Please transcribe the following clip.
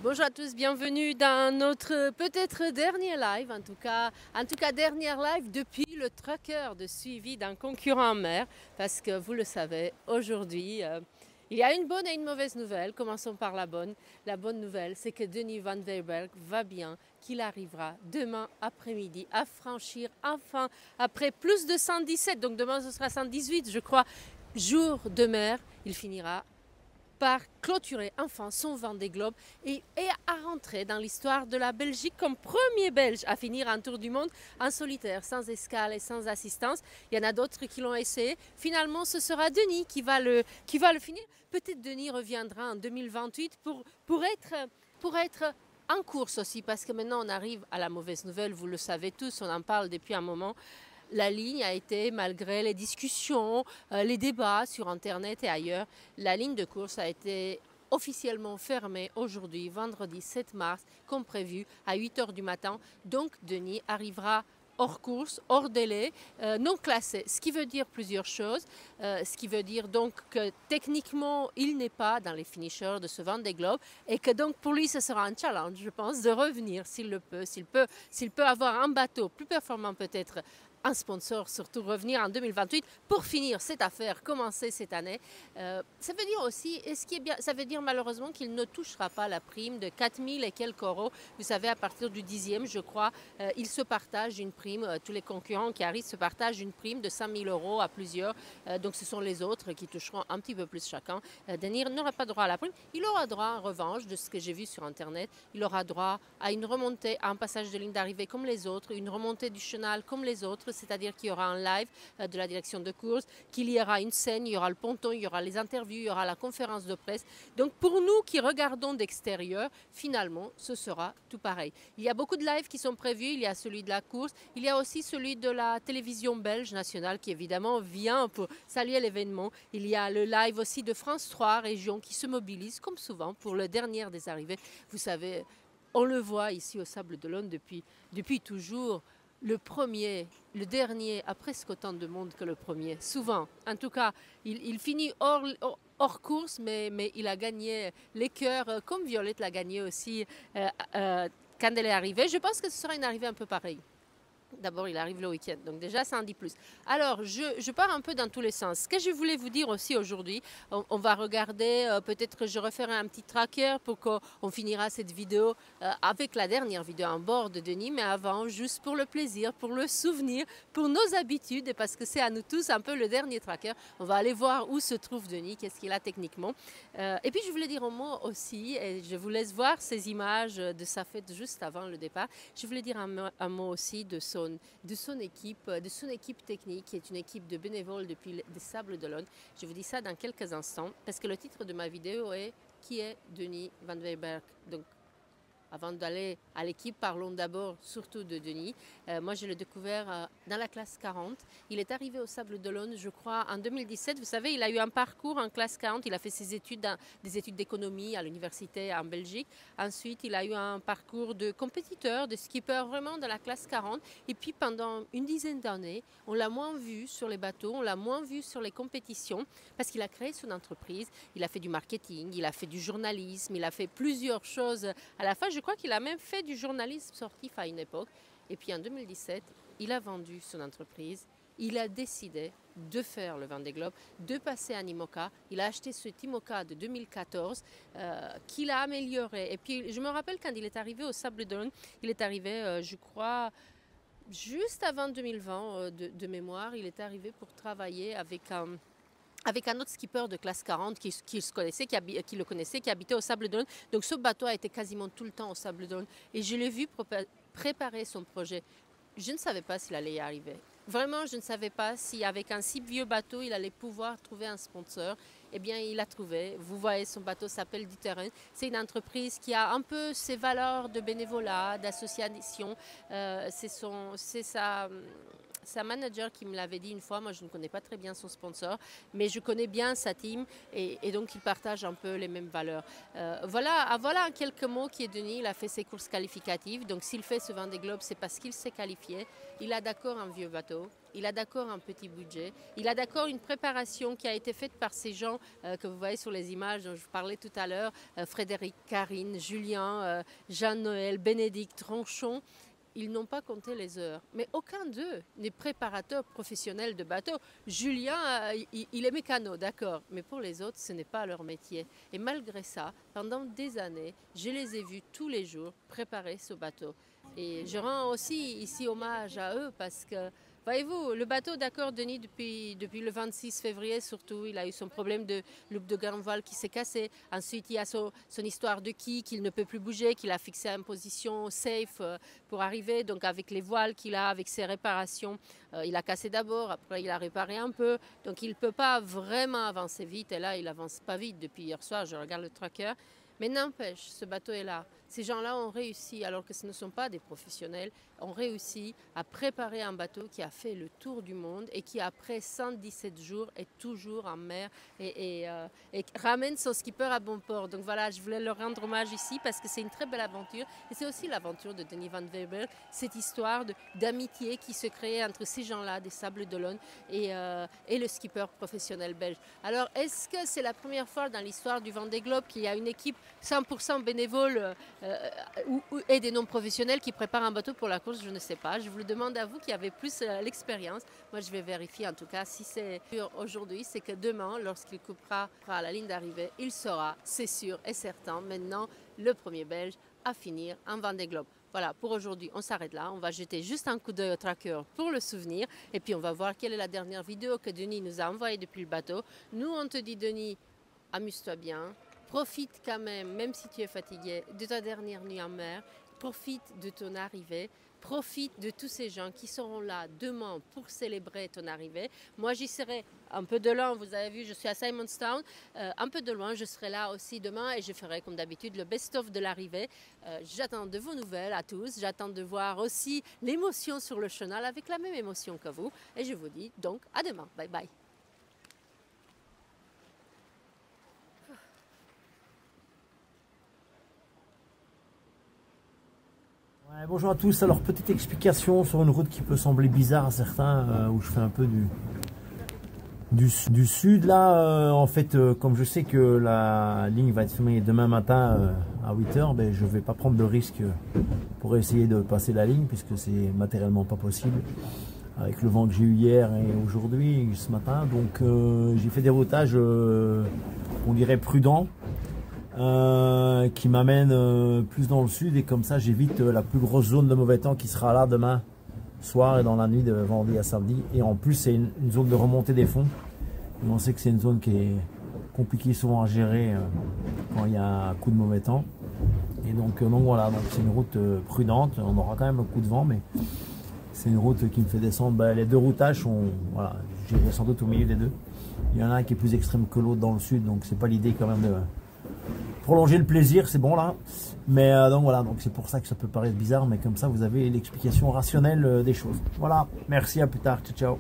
Bonjour à tous, bienvenue dans notre peut-être dernier live, en tout cas dernier live depuis le tracker de suivi d'un concurrent en mer, parce que vous le savez, aujourd'hui, il y a une bonne et une mauvaise nouvelle. Commençons par la bonne. La bonne nouvelle, c'est que Denis Van Weybergh va bien, qu'il arrivera demain après-midi à franchir enfin, après plus de 117, donc demain ce sera 118 je crois, jours de mer, il finira par clôturer enfin son Vendée Globe et à rentrer dans l'histoire de la Belgique comme premier Belge à finir un tour du monde en solitaire, sans escale et sans assistance. Il y en a d'autres qui l'ont essayé. Finalement, ce sera Denis qui va le finir. Peut-être Denis reviendra en 2028 pour être en course aussi, parce que maintenant on arrive à la mauvaise nouvelle, vous le savez tous, on en parle depuis un moment. La ligne a été, malgré les discussions, les débats sur Internet et ailleurs, la ligne de course a été officiellement fermée aujourd'hui, vendredi 7 mars, comme prévu, à 8 heures du matin. Donc, Denis arrivera hors course, hors délai, non classé, ce qui veut dire plusieurs choses. Ce qui veut dire donc que techniquement, il n'est pas dans les finishers de ce Vendée Globe et que donc pour lui, ce sera un challenge, je pense, de revenir s'il le peut, s'il peut avoir un bateau plus performant peut-être, un sponsor, surtout revenir en 2028 pour finir cette affaire, commencer cette année. Ça veut dire aussi, et ce qui est bien, ça veut dire malheureusement qu'il ne touchera pas la prime de 4000 et quelques euros. Vous savez, à partir du 10e, je crois, ils se partagent une prime, tous les concurrents qui arrivent se partagent une prime de 5000 euros à plusieurs. Donc ce sont les autres qui toucheront un petit peu plus chacun. Denis n'aura pas droit à la prime. Il aura droit, en revanche, de ce que j'ai vu sur Internet, il aura droit à une remontée, à un passage de ligne d'arrivée comme les autres, une remontée du chenal comme les autres, c'est-à-dire qu'il y aura un live de la direction de course, qu'il y aura une scène, il y aura le ponton, il y aura les interviews, il y aura la conférence de presse. Donc pour nous qui regardons d'extérieur, finalement, ce sera tout pareil. Il y a beaucoup de lives qui sont prévus, il y a celui de la course, il y a aussi celui de la télévision belge nationale qui évidemment vient pour saluer l'événement. Il y a le live aussi de France 3 Région qui se mobilise comme souvent pour le dernier des arrivées. Vous savez, on le voit ici au Sable d'Olonne depuis toujours. Le premier, le dernier a presque autant de monde que le premier, souvent. En tout cas, il finit hors course, mais il a gagné les cœurs, comme Violette l'a gagné aussi quand elle est arrivée. Je pense que ce sera une arrivée un peu pareille. D'abord, il arrive le week-end, donc déjà, ça en dit plus. Alors, je pars un peu dans tous les sens. Ce que je voulais vous dire aussi aujourd'hui, on va regarder, peut-être que je referai un petit tracker pour qu'on finira cette vidéo avec la dernière vidéo en bord de Denis, mais avant, juste pour le plaisir, pour le souvenir, pour nos habitudes, et parce que c'est à nous tous un peu le dernier tracker. On va aller voir où se trouve Denis, qu'est-ce qu'il a techniquement. Et puis, je voulais dire un mot aussi, et je vous laisse voir ces images de sa fête juste avant le départ. Je voulais dire un mot aussi de son équipe technique, qui est une équipe de bénévoles depuis les Sables d'Olonne. Je vous dis ça dans quelques instants, parce que le titre de ma vidéo est « Qui est Denis Van Weybergh ?» Donc, avant d'aller à l'équipe, parlons d'abord surtout de Denis. Moi, je l'ai découvert dans la classe 40. Il est arrivé au Sable d'Olonne, je crois, en 2017. Vous savez, il a eu un parcours en classe 40. Il a fait ses études, des études d'économie à l'université en Belgique. Ensuite, il a eu un parcours de compétiteur, de skipper, vraiment dans la classe 40. Et puis, pendant une dizaine d'années, on l'a moins vu sur les bateaux, on l'a moins vu sur les compétitions, parce qu'il a créé son entreprise. Il a fait du marketing, il a fait du journalisme, il a fait plusieurs choses à la fin. Je crois qu'il a même fait du journalisme sportif à une époque. Et puis en 2017, il a vendu son entreprise. Il a décidé de faire le Vendée Globe, de passer à Imoca. Il a acheté ce Imoca de 2014 qu'il a amélioré. Et puis je me rappelle quand il est arrivé au Sable d'Olonne, il est arrivé, je crois, juste avant 2020 de mémoire. Il est arrivé pour travailler avec un autre skipper de classe 40 qui le connaissait, qui habitait au Sable d'Olonne. Donc ce bateau a été quasiment tout le temps au Sable d'Olonne. Et je l'ai vu préparer son projet. Je ne savais pas s'il allait y arriver. Vraiment, je ne savais pas si avec un si vieux bateau, il allait pouvoir trouver un sponsor. Eh bien, il l'a trouvé. Vous voyez, son bateau s'appelle Du Terrain. C'est une entreprise qui a un peu ses valeurs de bénévolat, d'association. C'est un manager qui me l'avait dit une fois. Moi, je ne connais pas très bien son sponsor, mais je connais bien sa team et donc il partage un peu les mêmes valeurs. Voilà en quelques mots qui est Denis. Il a fait ses courses qualificatives. Donc s'il fait ce Vendée Globe, c'est parce qu'il s'est qualifié. Il a d'accord un vieux bateau. Il a d'accord un petit budget. Il a d'accord une préparation qui a été faite par ces gens que vous voyez sur les images dont je vous parlais tout à l'heure. Frédéric, Karine, Julien, Jeanne-Noël, Bénédicte, Ronchon. Ils n'ont pas compté les heures. Mais aucun d'eux n'est préparateur professionnel de bateau. Julien, il est mécano, d'accord. Mais pour les autres, ce n'est pas leur métier. Et malgré ça, pendant des années, je les ai vus tous les jours préparer ce bateau. Et je rends aussi ici hommage à eux parce que, voyez-vous, le bateau, d'accord, Denis, depuis le 26 février surtout, il a eu son problème de loupe de grand voile qui s'est cassé. Ensuite, il y a son histoire de quille qu'il ne peut plus bouger, qu'il a fixé en position safe pour arriver. Donc avec les voiles qu'il a, avec ses réparations, il a cassé d'abord, après il a réparé un peu. Donc il ne peut pas vraiment avancer vite. Et là, il n'avance pas vite depuis hier soir, je regarde le tracker. Mais n'empêche, ce bateau est là. Ces gens-là ont réussi, alors que ce ne sont pas des professionnels, ont réussi à préparer un bateau qui a fait le tour du monde et qui, après 117 jours, est toujours en mer et ramène son skipper à bon port. Donc voilà, je voulais leur rendre hommage ici parce que c'est une très belle aventure. Et c'est aussi l'aventure de Denis Van Weber, cette histoire d'amitié qui se crée entre ces gens-là, des Sables d'Olonne, et le skipper professionnel belge. Alors, est-ce que c'est la première fois dans l'histoire du Vendée Globe qu'il y a une équipe 100% bénévole et des non-professionnels qui préparent un bateau pour la course? Je ne sais pas. Je vous le demande à vous qui avez plus l'expérience. Moi, je vais vérifier en tout cas si c'est aujourd'hui, c'est que demain, lorsqu'il coupera à la ligne d'arrivée, il sera, c'est sûr et certain, maintenant le premier Belge à finir en Vendée Globe. Voilà, pour aujourd'hui, on s'arrête là. On va jeter juste un coup d'œil au tracker pour le souvenir. Et puis, on va voir quelle est la dernière vidéo que Denis nous a envoyée depuis le bateau. Nous, on te dit, Denis, amuse-toi bien. Profite quand même si tu es fatigué, de ta dernière nuit en mer. Profite de ton arrivée. Profite de tous ces gens qui seront là demain pour célébrer ton arrivée. Moi, j'y serai un peu de loin. Vous avez vu, je suis à Simonstown. Un peu de loin, je serai là aussi demain et je ferai comme d'habitude le best-of de l'arrivée. J'attends de vos nouvelles à tous. J'attends de voir aussi l'émotion sur le chenal avec la même émotion que vous. Et je vous dis donc à demain. Bye bye. Ouais, bonjour à tous, alors petite explication sur une route qui peut sembler bizarre à certains, où je fais un peu du sud là, en fait comme je sais que la ligne va être fermée demain matin à 8 h, ben, je ne vais pas prendre de risque pour essayer de passer la ligne puisque c'est matériellement pas possible avec le vent que j'ai eu hier et aujourd'hui, ce matin, donc j'ai fait des routages on dirait prudents. Qui m'amène plus dans le sud et comme ça j'évite la plus grosse zone de mauvais temps qui sera là demain soir et dans la nuit de vendredi à samedi. Et en plus c'est une zone de remontée des fonds et on sait que c'est une zone qui est compliquée souvent à gérer quand il y a un coup de mauvais temps. Et donc voilà, donc c'est une route prudente. On aura quand même un coup de vent, mais c'est une route qui me fait descendre. Ben, les deux routages sont, voilà, j'irai sans doute au milieu des deux. Il y en a un qui est plus extrême que l'autre dans le sud, donc c'est pas l'idée quand même de prolonger le plaisir, c'est bon là, mais donc voilà, donc c'est pour ça que ça peut paraître bizarre, mais comme ça vous avez l'explication rationnelle des choses. Voilà, merci, à plus tard, ciao ciao.